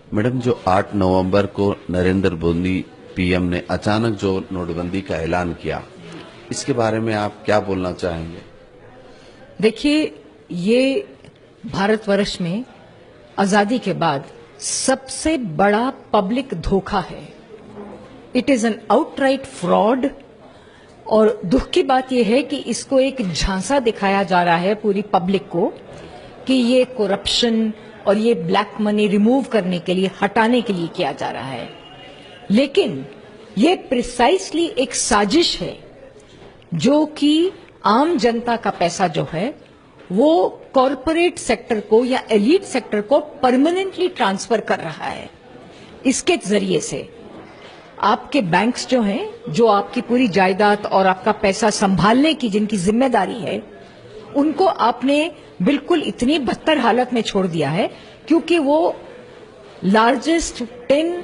Madam, जो 8 नवंबर को Narendra Modi PM ने अचानक जो नोटबंदी का ऐलान किया, इसके बारे में आप क्या बोलना चाहेंगे? देखिए, ये भारतवर्ष में आजादी के बाद सबसे बड़ा पब्लिक धोखा है। It is an outright fraud. और दुख की बात यह है कि इसको एक झांसा दिखाया जा रहा है पूरी पब्लिक को कि ये करप्शन और ये ब्लैक मनी रिमूव करने के लिए, हटाने के लिए किया जा रहा है। लेकिन ये प्रिसाइसली एक साजिश है जो कि आम जनता का पैसा जो है वो कॉरपोरेट सेक्टर को या एलीट सेक्टर को परमानेंटली ट्रांसफर कर रहा है। इसके जरिए से आपके बैंक्स जो हैं, जो आपकी पूरी जायदाद और आपका पैसा संभालने की जिनकी जिम्मेदारी है, उनको आपने बिल्कुल इतनी बदतर हालत में छोड़ दिया है क्योंकि वो लार्जेस्ट 10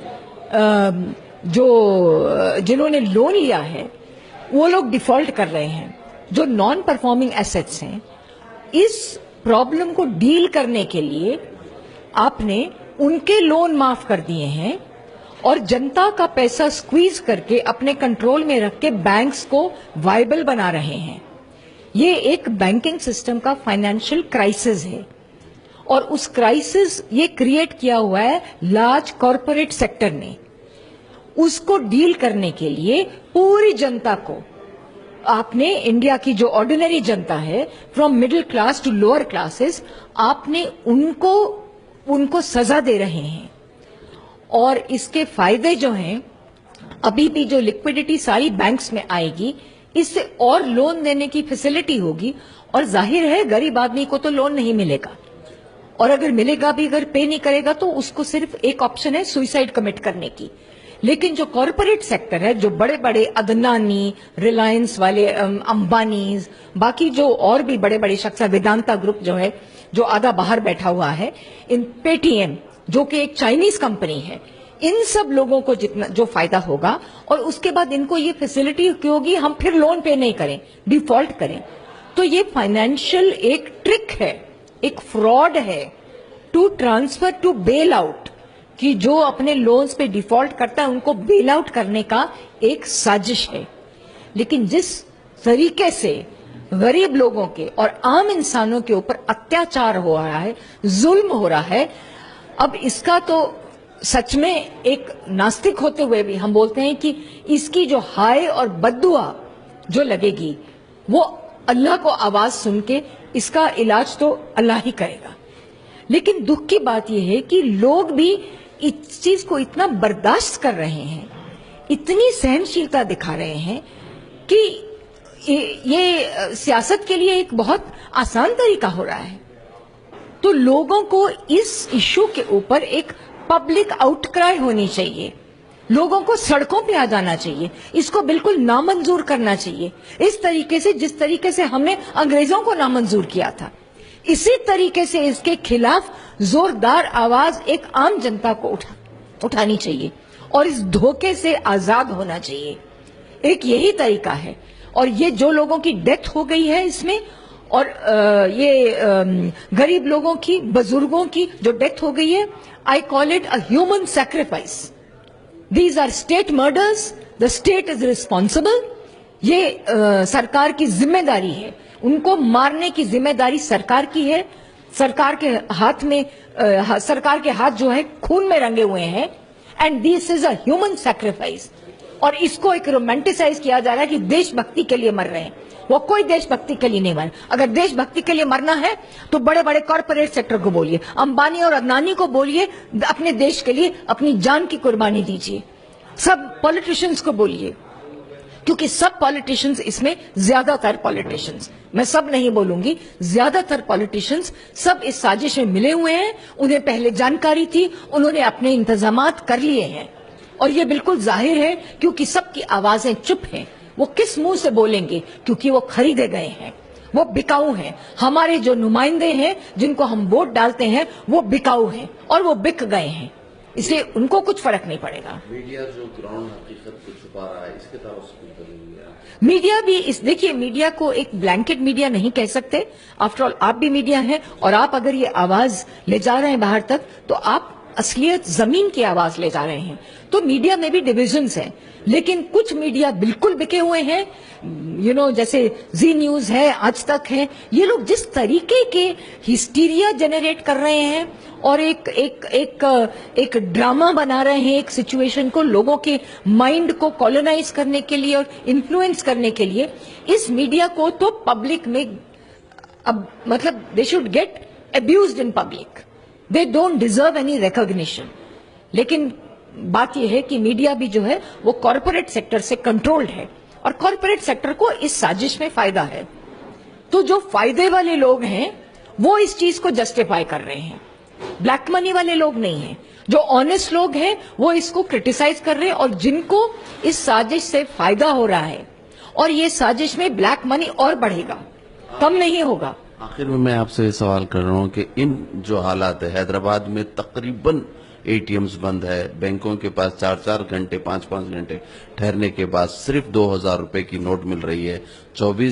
जिन्होंने लोन लिया है वो लोग डिफॉल्ट कर रहे हैं। जो नॉन परफॉर्मिंग एसेट्स हैं, इस प्रॉब्लम को डील करने के लिए आपने उनके लोन माफ कर दिए हैं और जनता का पैसा स्क्वीज करके अपने कंट्रोल में रख के बैंक्स को वायबल बना रहे हैं। ये एक बैंकिंग सिस्टम का फाइनेंशियल क्राइसिस है और उस क्राइसिस ये क्रिएट किया हुआ है लार्ज कॉरपोरेट सेक्टर ने। उसको डील करने के लिए पूरी जनता को आपने, इंडिया की जो ऑर्डिनरी जनता है, from middle class to lower classes, आपने उनको सजा दे रहे हैं। और इसके फायदे जो हैं, अभी भी जो लिक्विडिटी सारी बैंक्स में आएगी, इससे और लोन देने की फैसिलिटी होगी और जाहिर है गरीब आदमी को तो लोन नहीं मिलेगा, और अगर मिलेगा भी, अगर पे नहीं करेगा तो उसको सिर्फ एक ऑप्शन है सुसाइड कमिट करने की। लेकिन जो कॉरपोरेट सेक्टर है, जो बड़े बड़े अदनानी, रिलायंस वाले, अंबानी, बाकी जो और भी बड़े बड़े शख्स, वेदांता ग्रुप जो है जो आधा बाहर बैठा हुआ है, इन पेटीएम जो कि एक चाइनीज कंपनी है, इन सब लोगों को जितना जो फायदा होगा, और उसके बाद इनको ये फैसिलिटी क्यों होगी, हम फिर लोन पे नहीं करें, डिफॉल्ट करें। तो ये फाइनेंशियल एक ट्रिक है, एक फ्रॉड है to transfer to bail out, कि जो अपने लोन्स पे डिफॉल्ट करता है उनको बेल आउट करने का एक साजिश है। लेकिन जिस तरीके से गरीब लोगों के और आम इंसानों के ऊपर अत्याचार हो रहा है, जुल्म हो रहा है, अब इसका तो सच में एक नास्तिक होते हुए भी हम बोलते हैं कि इसकी जो हाय और बद्दुआ जो लगेगी, वो अल्लाह को आवाज सुन के इसका इलाज तो अल्लाह ही करेगा। लेकिन दुख की बात यह है कि लोग भी इस चीज को इतना बर्दाश्त कर रहे हैं, इतनी सहनशीलता दिखा रहे हैं कि ये सियासत के लिए एक बहुत आसान तरीका हो रहा है। तो लोगों को इस इश्यू के ऊपर एक पब्लिक आउटक्राई होनी चाहिए, लोगों को सड़कों पे आ जाना चाहिए, इसको बिल्कुल नामंजूर करना चाहिए। इस तरीके से जिस तरीके से हमने अंग्रेजों को नामंजूर किया था, इसी तरीके से इसके खिलाफ जोरदार आवाज एक आम जनता को उठानी चाहिए और इस धोखे से आजाद होना चाहिए। एक यही तरीका है। और ये जो लोगों की डेथ हो गई है इसमें, और ये गरीब लोगों की, बुजुर्गों की जो डेथ हो गई है, I call it a human sacrifice. These are state murders, the state is responsible. ये सरकार की जिम्मेदारी है, उनको मारने की जिम्मेदारी सरकार की है। सरकार के हाथ में सरकार के हाथ जो है खून में रंगे हुए हैं, and this is a human sacrifice. और इसको एक रोमांटिसाइज किया जा रहा है कि देशभक्ति के लिए मर रहे हैं। वो कोई देशभक्ति के लिए नहीं मर। अगर देशभक्ति के लिए मरना है तो बड़े बड़े कॉर्पोरेट सेक्टर को बोलिए, अंबानी और अदनानी को बोलिए, अपने देश के लिए अपनी जान की कुर्बानी दीजिए। सब पॉलिटिशियंस को बोलिए, क्योंकि सब पॉलिटिशियंस इसमें, ज्यादातर पॉलिटिशियंस, मैं सब नहीं बोलूंगी, ज्यादातर पॉलिटिशियंस सब इस साजिश में मिले हुए हैं। उन्हें पहले जानकारी थी, उन्होंने अपने इंतजामात कर लिए हैं। और ये बिल्कुल जाहिर है क्योंकि सबकी आवाजें चुप हैं। वो किस मुंह से बोलेंगे, क्योंकि वो खरीदे गए हैं, वो बिकाऊ हैं। हमारे जो नुमाइंदे हैं जिनको हम वोट डालते हैं वो बिकाऊ हैं और वो बिक गए हैं, इसलिए उनको कुछ फर्क नहीं पड़ेगा। मीडिया जो ग्राउंड हकीकत को छुपा रहा है, इसके तरफ से कुछ बदलेंगे? मीडिया भी देखिए, मीडिया को एक ब्लैंकेट मीडिया नहीं कह सकते। आफ्टर ऑल आप भी मीडिया हैं, और आप अगर ये आवाज ले जा रहे हैं बाहर तक, तो आप असलियत जमीन की आवाज ले जा रहे हैं। तो मीडिया में भी डिविजन्स हैं, लेकिन कुछ मीडिया बिल्कुल बिके हुए हैं, जैसे जी न्यूज है, आज तक है, ये लोग जिस तरीके के हिस्टीरिया जनरेट कर रहे हैं और एक ड्रामा बना रहे हैं, एक सिचुएशन को, लोगों के माइंड को कॉलोनाइज करने के लिए और इन्फ्लुएंस करने के लिए, इस मीडिया को तो पब्लिक में अब मतलब they should get abused in public. They don't deserve any recognition. लेकिन बात यह है कि मीडिया भी जो है वो कॉरपोरेट सेक्टर से कंट्रोल्ड है और कॉरपोरेट सेक्टर को इस साजिश में फायदा है। तो जो फायदे वाले लोग हैं वो इस चीज को जस्टिफाई कर रहे हैं, ब्लैक मनी वाले लोग नहीं हैं। जो ऑनेस्ट लोग हैं वो इसको क्रिटिसाइज कर रहे हैं और जिनको इस साजिश से फायदा हो रहा है, और ये साजिश में ब्लैक मनी और बढ़ेगा, कम नहीं होगा। आखिर में मैं आपसे सवाल कर रहा हूं कि इन जो हालात है, हैदराबाद में तकरीबन एटीएम्स बंद है, बैंकों के पास 4-4 घंटे 5-5 घंटे ठहरने के बाद सिर्फ 2000 रुपए की नोट मिल रही है, 24